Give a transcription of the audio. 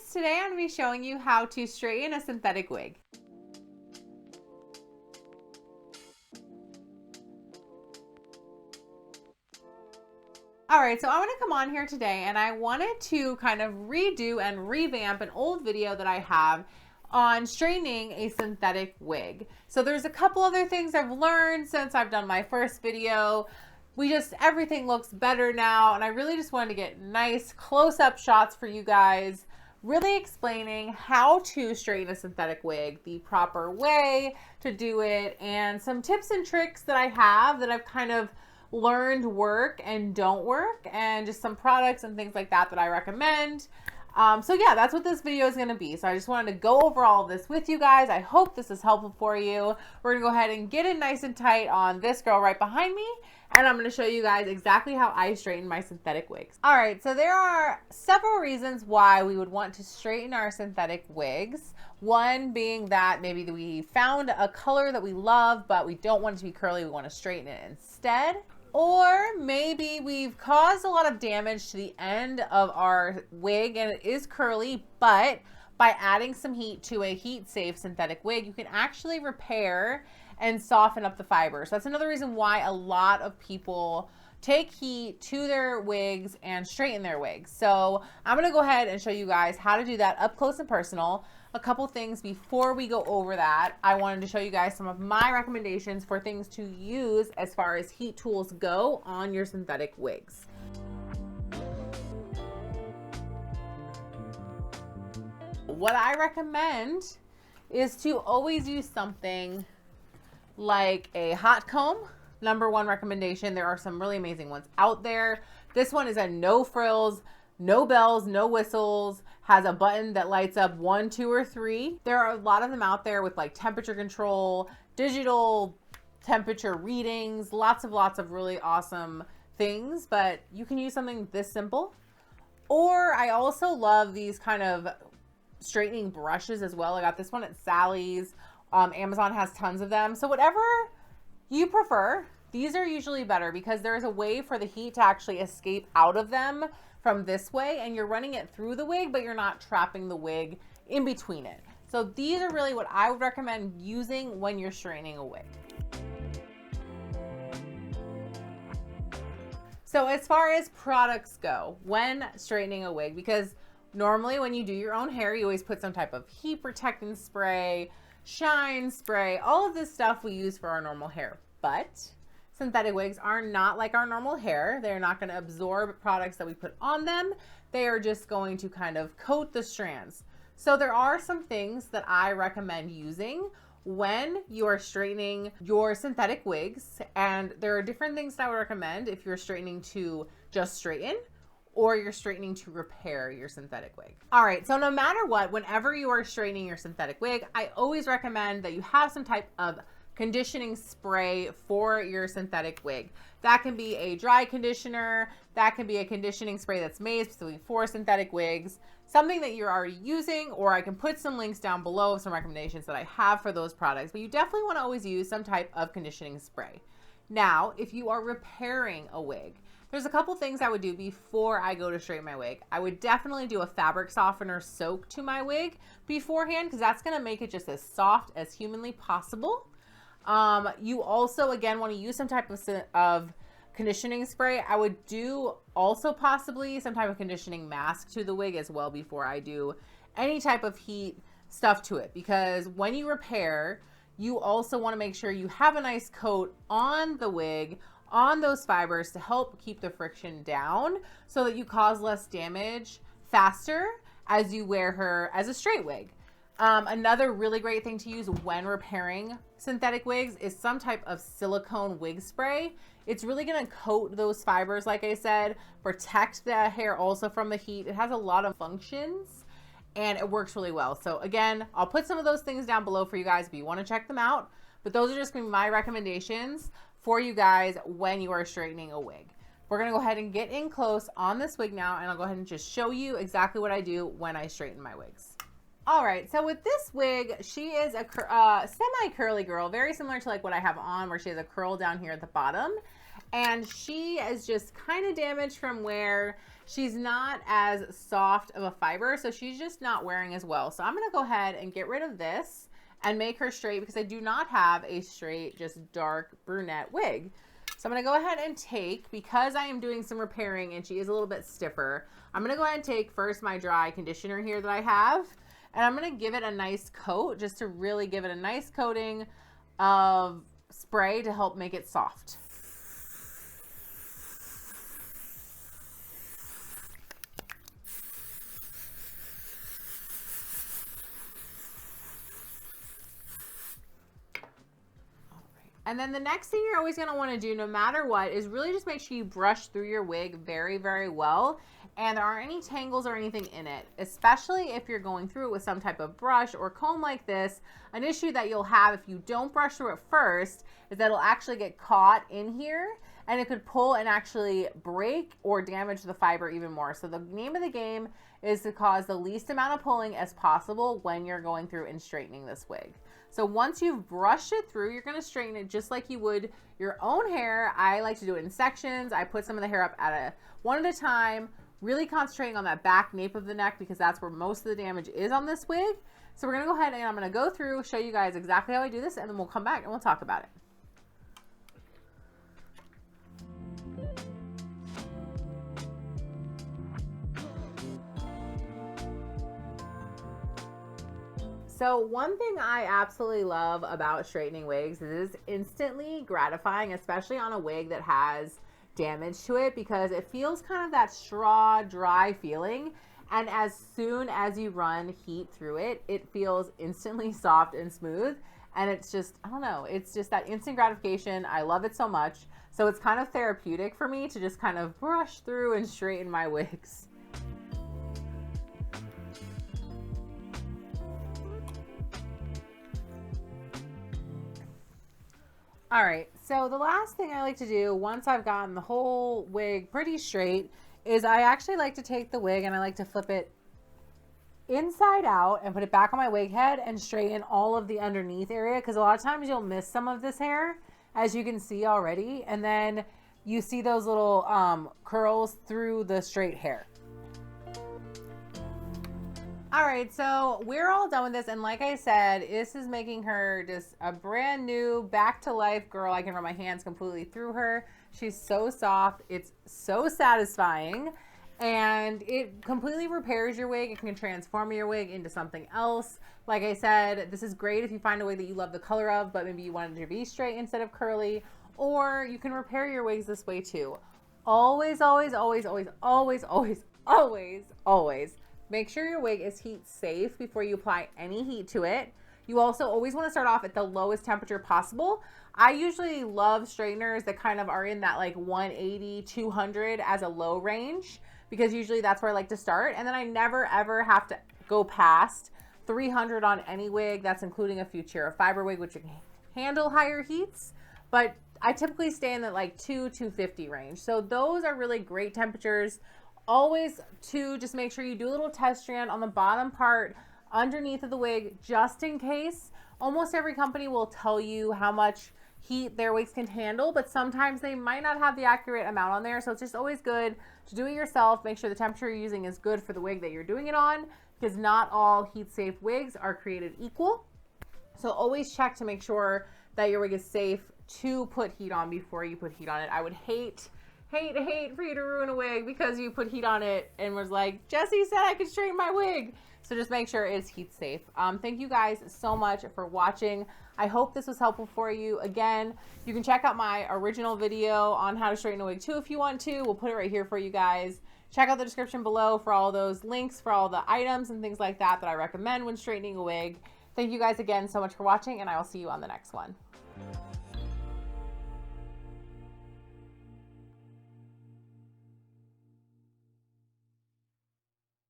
friends, today I'm going to be showing you how to straighten a synthetic wig. All right, so I'm going to come on here today and I wanted to kind of redo and revamp an old video that I have on straightening a synthetic wig. So there's a couple other things I've learned since I've done my first video. Everything looks better now, and I really just wanted to get nice close-up shots for you guys, really explaining how to straighten a synthetic wig, the proper way to do it, and some tips and tricks that I have that I've kind of learned work and don't work, and just some products and things like that that I recommend. So yeah, that's what this video is going to be. So I just wanted to go over all of this with you guys. I hope this is helpful for you. We're going to go ahead and get it nice and tight on this girl right behind me. And I'm going to show you guys exactly how I straighten my synthetic wigs. All right, so there are several reasons why we would want to straighten our synthetic wigs. One being that maybe we found a color that we love, but we don't want it to be curly. We want to straighten it instead. Or maybe we've caused a lot of damage to the end of our wig and it is curly, but by adding some heat to a heat-safe synthetic wig, you can actually repair and soften up the fibers. That's another reason why a lot of people take heat to their wigs and straighten their wigs. So I'm gonna go ahead and show you guys how to do that up close and personal. A couple things before we go over that, I wanted to show you guys some of my recommendations for things to use as far as heat tools go on your synthetic wigs. What I recommend is to always use something like a hot comb. Number one recommendation. There are some really amazing ones out there. This one is a no frills, no bells, no whistles, has a button that lights up 1, 2, or 3. There are a lot of them out there with like temperature control, digital temperature readings, lots of really awesome things, but you can use something this simple. Or I also love these kind of straightening brushes as well. I got this one at Sally's. Amazon has tons of them. So whatever you prefer, these are usually better because there is a way for the heat to actually escape out of them from this way, and you're running it through the wig, but you're not trapping the wig in between it. So these are really what I would recommend using when you're straightening a wig. So as far as products go, when straightening a wig, because normally when you do your own hair, you always put some type of heat protectant spray, shine spray, all of this stuff we use for our normal hair. But synthetic wigs are not like our normal hair. They're not going to absorb products that we put on them. They are just going to kind of coat the strands. So there are some things that I recommend using when you are straightening your synthetic wigs. And there are different things that I would recommend if you're straightening to just straighten or you're straightening to repair your synthetic wig. All right, so no matter what, whenever you are straightening your synthetic wig, I always recommend that you have some type of conditioning spray for your synthetic wig. That can be a dry conditioner, that can be a conditioning spray that's made specifically for synthetic wigs, something that you're already using, or I can put some links down below of some recommendations that I have for those products, but you definitely want to always use some type of conditioning spray. Now, if you are repairing a wig, there's a couple things I would do before I go to straighten my wig. I would definitely do a fabric softener soak to my wig beforehand because that's going to make it just as soft as humanly possible. You also, again, want to use some type of conditioning spray. I would do also possibly some type of conditioning mask to the wig as well before I do any type of heat stuff to it, because when you repair, you also want to make sure you have a nice coat on the wig, on those fibers to help keep the friction down so that you cause less damage faster as you wear her as a straight wig. Another really great thing to use when repairing synthetic wigs is some type of silicone wig spray. It's really going to coat those fibers, like I said, protect the hair also from the heat. It has a lot of functions and it works really well. So again, I'll put some of those things down below for you guys if you want to check them out, but those are just going to be my recommendations for you guys when you are straightening a wig. We're going to go ahead and get in close on this wig now, and I'll go ahead and just show you exactly what I do when I straighten my wigs. All right, so with this wig, she is a semi-curly girl, very similar to like what I have on where she has a curl down here at the bottom. And she is just kind of damaged from where she's not as soft of a fiber, so she's just not wearing as well. So I'm gonna go ahead and get rid of this and make her straight because I do not have a straight, just dark brunette wig. So I'm gonna go ahead and take, because I am doing some repairing and she is a little bit stiffer, I'm gonna go ahead and take first my dry conditioner here that I have, and I'm gonna give it a nice coat just to really give it a nice coating of spray to help make it soft. And then the next thing you're always going to want to do no matter what is really just make sure you brush through your wig very, very well. And there aren't any tangles or anything in it, especially if you're going through it with some type of brush or comb like this. An issue that you'll have if you don't brush through it first is that it'll actually get caught in here and it could pull and actually break or damage the fiber even more. So the name of the game is to cause the least amount of pulling as possible when you're going through and straightening this wig. So once you've brushed it through, you're gonna straighten it just like you would your own hair. I like to do it in sections. I put some of the hair up at one at a time, really concentrating on that back nape of the neck because that's where most of the damage is on this wig. So we're gonna go ahead and I'm gonna go through, show you guys exactly how I do this, and then we'll come back and we'll talk about it. So one thing I absolutely love about straightening wigs is it's instantly gratifying, especially on a wig that has damage to it, because it feels kind of that straw dry feeling. And as soon as you run heat through it, it feels instantly soft and smooth. And it's just, I don't know, it's just that instant gratification. I love it so much. So it's kind of therapeutic for me to just kind of brush through and straighten my wigs. All right, so the last thing I like to do once I've gotten the whole wig pretty straight is I actually like to take the wig and I like to flip it inside out and put it back on my wig head and straighten all of the underneath area, because a lot of times you'll miss some of this hair, as you can see already, and then you see those little curls through the straight hair. All right, so we're all done with this, and like I said, this is making her just a brand new back to life girl. I can run my hands completely through her. She's so soft. It's so satisfying, and it completely repairs your wig. It can transform your wig into something else. Like I said, this is great if you find a wig that you love the color of, but maybe you want it to be straight instead of curly, or you can repair your wigs this way too. Always, always, always, always, always, always, always, always make sure your wig is heat safe before you apply any heat to it. You also always want to start off at the lowest temperature possible. I usually love straighteners that kind of are in that like 180, 200 as a low range, because usually that's where I like to start. And then I never ever have to go past 300 on any wig. That's including a Futura fiber wig, which can handle higher heats. But I typically stay in the like 250 range. So those are really great temperatures. Always just make sure you do a little test strand on the bottom part underneath of the wig, just in case. Almost every company will tell you how much heat their wigs can handle, but sometimes they might not have the accurate amount on there. So it's just always good to do it yourself. Make sure the temperature you're using is good for the wig that you're doing it on, because not all heat safe wigs are created equal. So always check to make sure that your wig is safe to put heat on before you put heat on it. I would hate for you to ruin a wig because you put heat on it and was like, Jessie said I could straighten my wig. So just make sure it's heat safe. Thank you guys so much for watching. I hope this was helpful for you. Again, you can check out my original video on how to straighten a wig too if you want to. We'll put it right here for you guys. Check out the description below for all those links for all the items and things like that I recommend when straightening a wig. Thank you guys again so much for watching, and I will see you on the next one.